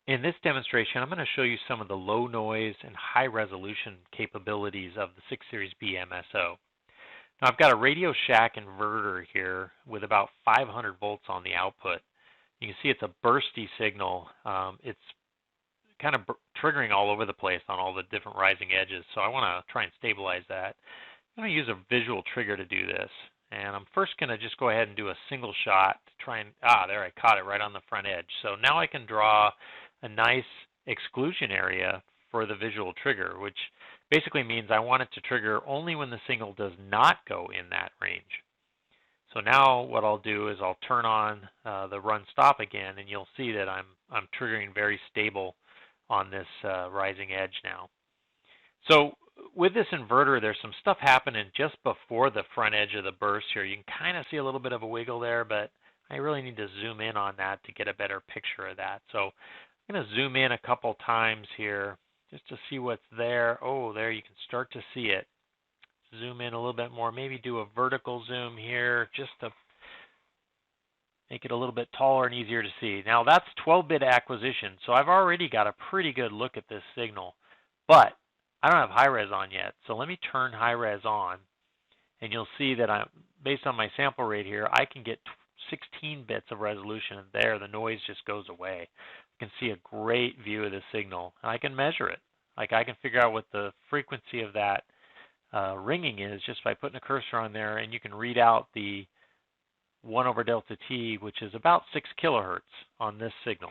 In this demonstration, I'm going to show you some of the low noise and high resolution capabilities of the 6 Series B MSO. Now I've got a Radio Shack inverter here with about 500 volts on the output. You can see it's a bursty signal. It's kind of triggering all over the place on all the different rising edges, so I want to try and stabilize that. I'm going to use a visual trigger to do this. And I'm first going to just go ahead and do a single shot to try and, there, I caught it right on the front edge. So now I can draw a nice exclusion area for the visual trigger, which basically means I want it to trigger only when the signal does not go in that range. So now what I'll do is I'll turn on the run stop again, and you'll see that I'm triggering very stable on this rising edge now. So with this inverter, there's some stuff happening just before the front edge of the burst here. You can kind of see a little bit of a wiggle there, but I really need to zoom in on that to get a better picture of that. So I'm going to zoom in a couple times here just to see what's there. Oh, there you can start to see it. Zoom in a little bit more, maybe do a vertical zoom here just to make it a little bit taller and easier to see. Now that's 12-bit acquisition, so I've already got a pretty good look at this signal, but I don't have high res on yet. So let me turn high res on, and you'll see that based on my sample rate here, I can get 16 bits of resolution, and there the noise just goes away. I can see a great view of the signal, and I can measure it. Like I can figure out what the frequency of that ringing is just by putting a cursor on there, and you can read out the 1 over delta T, which is about 6 kilohertz on this signal.